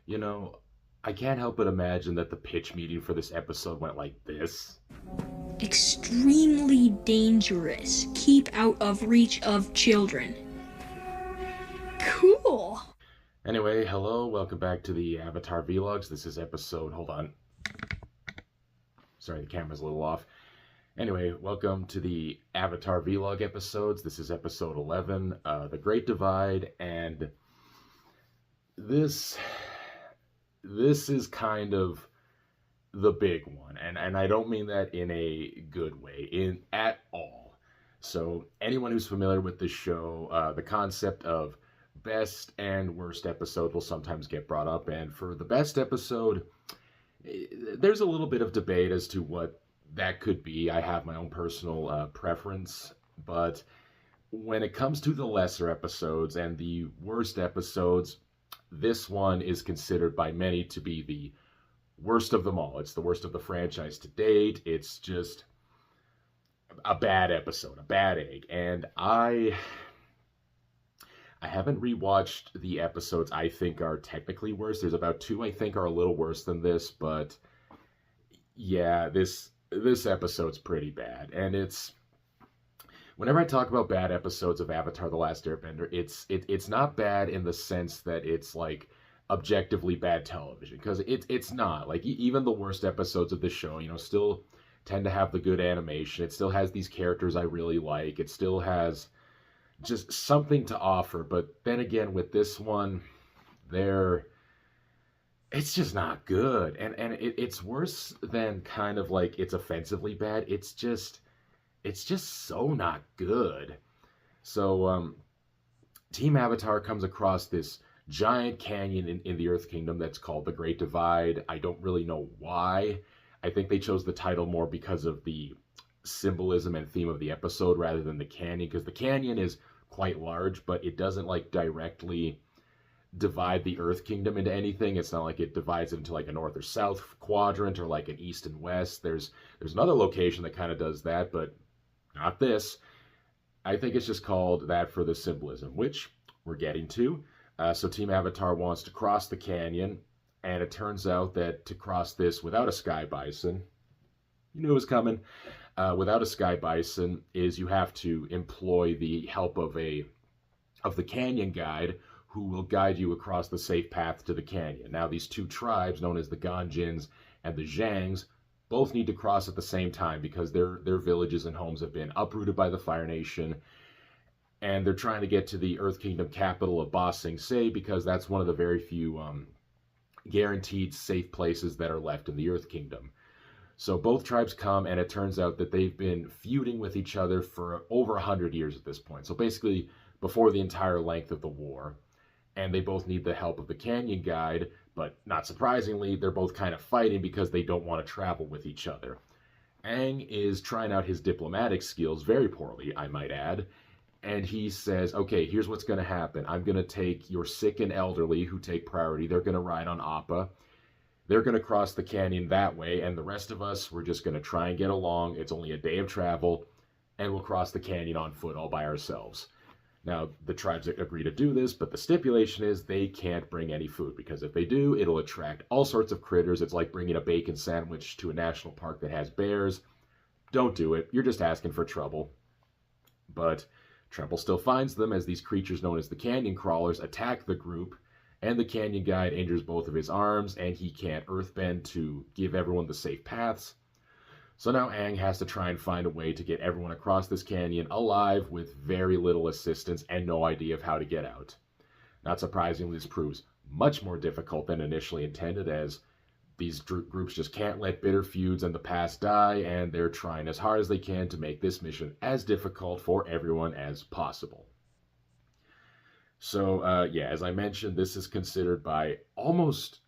You know, I can't help but imagine that the pitch meeting for this episode went like this. Extremely dangerous. Keep out of reach of children. Cool. Anyway, hello, welcome back to the Avatar Vlogs. This is episode, hold on. Sorry, the camera's a little off. Anyway, welcome to the Avatar Vlog episodes. This is episode 11, The Great Divide, and this is kind of the big one, and I don't mean that in a good way, at all. So anyone who's familiar with this show, the concept of best and worst episode will sometimes get brought up, and for the best episode, there's a little bit of debate as to what that could be. I have my own personal preference, but when it comes to the lesser episodes and the worst episodes, this one is considered by many to be the worst of them all. It's the worst of the franchise to date. It's just a bad episode, a bad egg. And I haven't rewatched the episodes I think are technically worse. There's about two I think are a little worse than this, but yeah, this episode's pretty bad. And it's whenever I talk about bad episodes of Avatar: The Last Airbender, it's not bad in the sense that it's like objectively bad television, because it's not. Like even the worst episodes of the show, still tend to have the good animation. It still has these characters I really like. It still has just something to offer. But then again, with this one, it's just not good, and it's worse than kind of like it's offensively bad. It's just so not good. So Team Avatar comes across this giant canyon in the Earth Kingdom that's called the Great Divide. I don't really know why. I think they chose the title more because of the symbolism and theme of the episode rather than the canyon, because the canyon is quite large, but it doesn't like directly divide the Earth Kingdom into anything. It's not like it divides it into like a north or south quadrant or like an east and west. There's another location that kind of does that, but not this. I think it's just called that for the symbolism, which we're getting to. So Team Avatar wants to cross the canyon, and it turns out that to cross this without a sky bison, you knew it was coming, without a sky bison, is you have to employ the help of the canyon guide, who will guide you across the safe path to the canyon. Now, these two tribes, known as the Ganjins and the Zhangs, both need to cross at the same time because their villages and homes have been uprooted by the Fire Nation, and they're trying to get to the Earth Kingdom capital of Ba Sing Se because that's one of the very few guaranteed safe places that are left in the Earth Kingdom. So both tribes come, and it turns out that they've been feuding with each other for over 100 years at this point. So basically, before the entire length of the war. And they both need the help of the Canyon Guide, but not surprisingly, they're both kind of fighting because they don't want to travel with each other. Aang is trying out his diplomatic skills very poorly, I might add, and he says, okay, here's what's going to happen. I'm going to take your sick and elderly who take priority. They're going to ride on Appa. They're going to cross the canyon that way, and the rest of us, we're just going to try and get along. It's only a day of travel, and we'll cross the canyon on foot all by ourselves. Now, the tribes agree to do this, but the stipulation is they can't bring any food, because if they do, it'll attract all sorts of critters. It's like bringing a bacon sandwich to a national park that has bears. Don't do it. You're just asking for trouble. But trouble still finds them as these creatures known as the canyon crawlers attack the group, and the canyon guide injures both of his arms, and he can't earthbend to give everyone the safe paths. So now Aang has to try and find a way to get everyone across this canyon alive with very little assistance and no idea of how to get out. Not surprisingly, this proves much more difficult than initially intended, as these groups just can't let bitter feuds in the past die, and they're trying as hard as they can to make this mission as difficult for everyone as possible. So, yeah, as I mentioned, this is considered by almost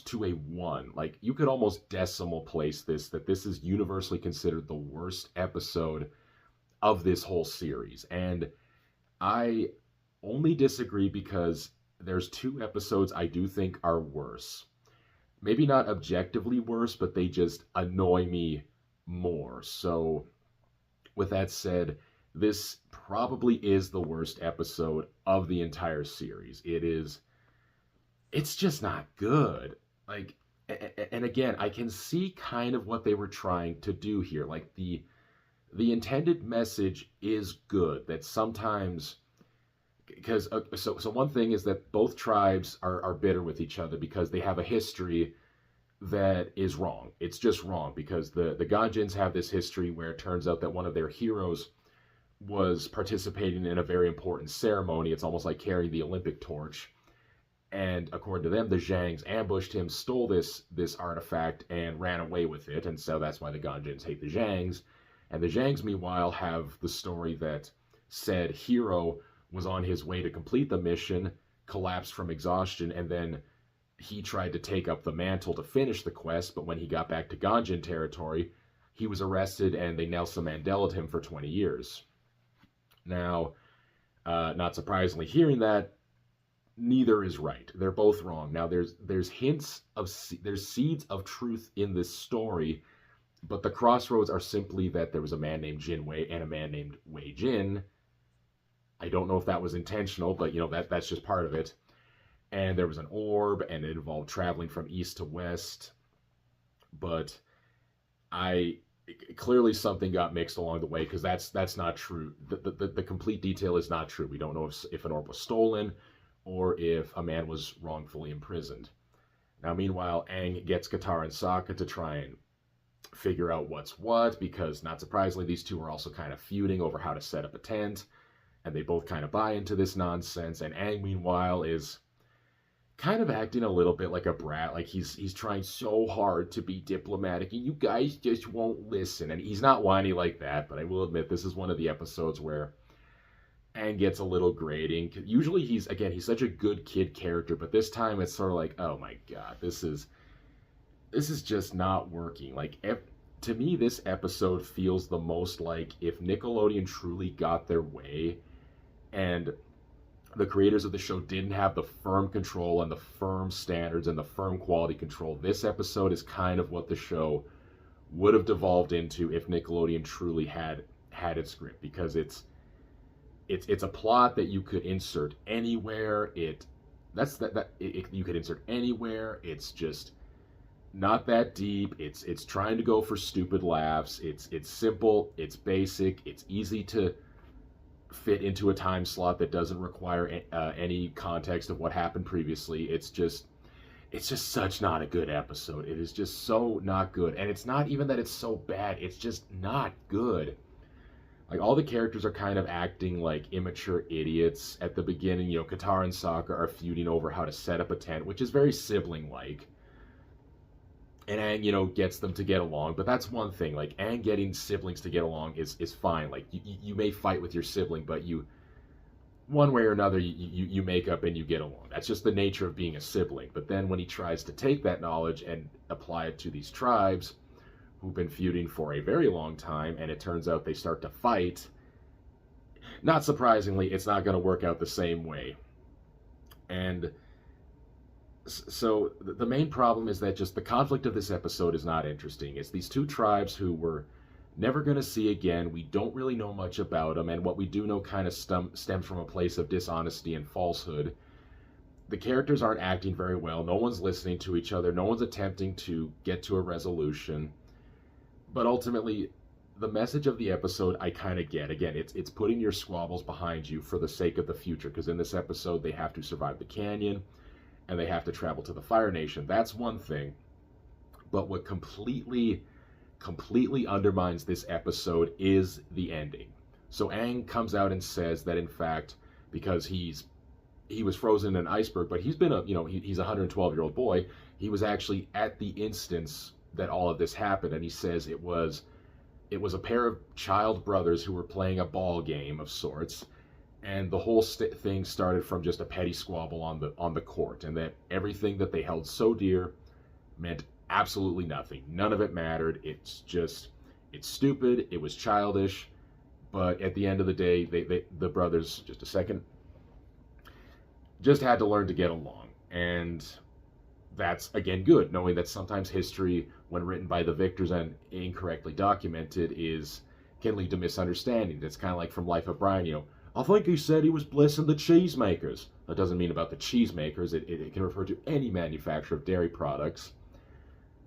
to a 1. Like, you could almost decimal place this, that this is universally considered the worst episode of this whole series. And I only disagree because there's 2 episodes I do think are worse. Maybe not objectively worse, but they just annoy me more. So, with that said, this probably is the worst episode of the entire series. it's just not good. Like, and again, I can see kind of what they were trying to do here. Like the intended message is good. That sometimes, because so one thing is that both tribes are bitter with each other because they have a history that is wrong. It's just wrong because the Ganjins have this history where it turns out that one of their heroes was participating in a very important ceremony. It's almost like carrying the Olympic torch. And according to them, the Zhangs ambushed him, stole this artifact, and ran away with it. And so that's why the Ganjins hate the Zhangs. And the Zhangs, meanwhile, have the story that said hero was on his way to complete the mission, collapsed from exhaustion, and then he tried to take up the mantle to finish the quest, but when he got back to Ganjin territory, he was arrested and they Nelson Mandela'd him for 20 years. Now, not surprisingly, hearing that, neither is right. They're both wrong. Now, there's hints of there's seeds of truth in this story, but the crossroads are simply that there was a man named Jin Wei and a man named Wei Jin. I don't know if that was intentional, but that's just part of it. And there was an orb, and it involved traveling from east to west. But clearly something got mixed along the way because that's not true. The complete detail is not true. We don't know if an orb was stolen or if a man was wrongfully imprisoned. Now, meanwhile, Aang gets Katara and Sokka to try and figure out what's what because, not surprisingly, these two are also kind of feuding over how to set up a tent, and they both kind of buy into this nonsense. And Aang, meanwhile, is kind of acting a little bit like a brat. Like he's trying so hard to be diplomatic, and you guys just won't listen. And he's not whiny like that, but I will admit this is one of the episodes where Aang gets a little grating. Usually he's such a good kid character, but this time it's sort of like, oh my god, this is just not working. Like, to me, this episode feels the most like if Nickelodeon truly got their way and the creators of the show didn't have the firm control and the firm standards and the firm quality control. This episode is kind of what the show would have devolved into if Nickelodeon truly had its grip, because it's a plot that you could insert anywhere. You could insert anywhere. It's just not that deep. It's trying to go for stupid laughs. It's simple. It's basic. It's easy to fit into a time slot that doesn't require any context of what happened previously. It's just such not a good episode. It is just so not good. And it's not even that it's so bad. It's just not good. Like, all the characters are kind of acting like immature idiots at the beginning. Katara and Sokka are feuding over how to set up a tent, which is very sibling-like. And Aang, gets them to get along, but that's one thing. Like, Aang getting siblings to get along is fine. Like, you may fight with your sibling, but one way or another, you make up and you get along. That's just the nature of being a sibling. But then when he tries to take that knowledge and apply it to these tribes who've been feuding for a very long time, and it turns out they start to fight, not surprisingly, it's not going to work out the same way. And so the main problem is that just the conflict of this episode is not interesting. It's these two tribes who we're never going to see again. We don't really know much about them, and what we do know kind of stems from a place of dishonesty and falsehood. The characters aren't acting very well. No one's listening to each other. No one's attempting to get to a resolution. But ultimately, the message of the episode I kind of get. Again, it's putting your squabbles behind you for the sake of the future, because in this episode they have to survive the canyon and they have to travel to the Fire Nation. That's one thing. But what completely undermines this episode is the ending. So Aang comes out and says that, in fact, because he was frozen in an iceberg, but he's been he's a 112-year-old boy. He was actually at the instance that all of this happened, and he says it was a pair of child brothers who were playing a ball game of sorts, and the whole thing started from just a petty squabble on the court, and that everything that they held so dear meant absolutely nothing. None of it mattered. It's stupid. It was childish. But at the end of the day, the brothers, just had to learn to get along. And that's, again, good, knowing that sometimes history, when written by the victors and incorrectly documented, can lead to misunderstandings. It's kind of like from Life of Brian, I think he said he was blessing the cheesemakers. That doesn't mean about the cheesemakers. It can refer to any manufacturer of dairy products.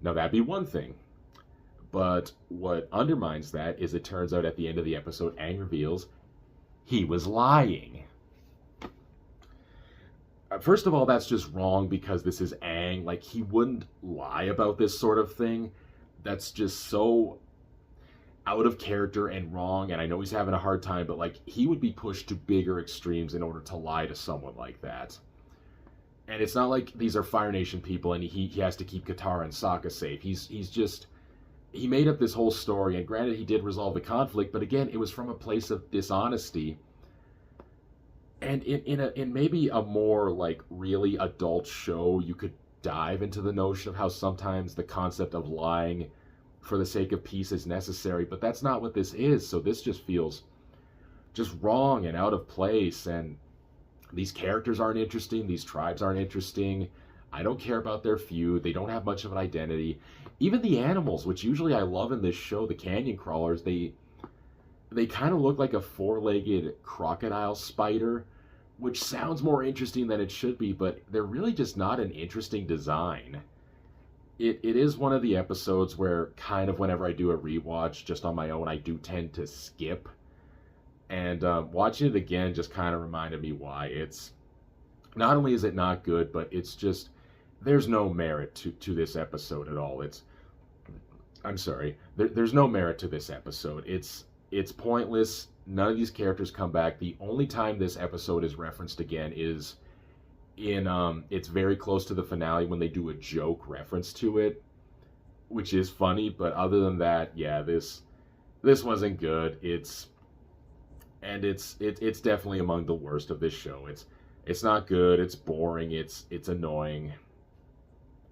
Now, that'd be one thing. But what undermines that is it turns out at the end of the episode, Aang reveals he was lying. First of all, that's just wrong because this is Aang. Like, he wouldn't lie about this sort of thing. That's just so out of character and wrong, and I know he's having a hard time, but like, he would be pushed to bigger extremes in order to lie to someone like that. And it's not like these are Fire Nation people and he has to keep Katara and Sokka safe. He's just, he made up this whole story, and granted he did resolve the conflict, but again, it was from a place of dishonesty. And in maybe a more like really adult show, you could dive into the notion of how sometimes the concept of lying for the sake of peace is necessary, but that's not what this is. So this just feels just wrong and out of place, and these characters aren't interesting, these tribes aren't interesting. I don't care about their feud. They don't have much of an identity. Even the animals, which usually I love in this show, the canyon crawlers, they kind of look like a four-legged crocodile spider, which sounds more interesting than it should be, but they're really just not an interesting design. It is one of the episodes where kind of whenever I do a rewatch just on my own, I do tend to skip. And watching it again just kind of reminded me why. It's not only is it not good, but it's just there's no merit to this episode at all. I'm sorry, there's no merit to this episode. It's pointless. None of these characters come back. The only time this episode is referenced again is in it's very close to the finale when they do a joke reference to it, which is funny, but other than that, yeah, this wasn't good. It's definitely among the worst of this show. It's not good, it's boring, it's annoying.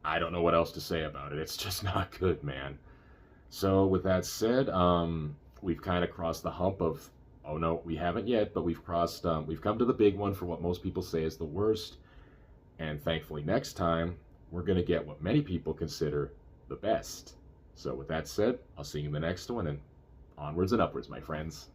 I don't know what else to say about it. It's just not good, man. So with that said, we've kind of crossed the hump of, oh no, we haven't yet, but we've come to the big one for what most people say is the worst. And thankfully next time, we're going to get what many people consider the best. So with that said, I'll see you in the next one, and onwards and upwards, my friends.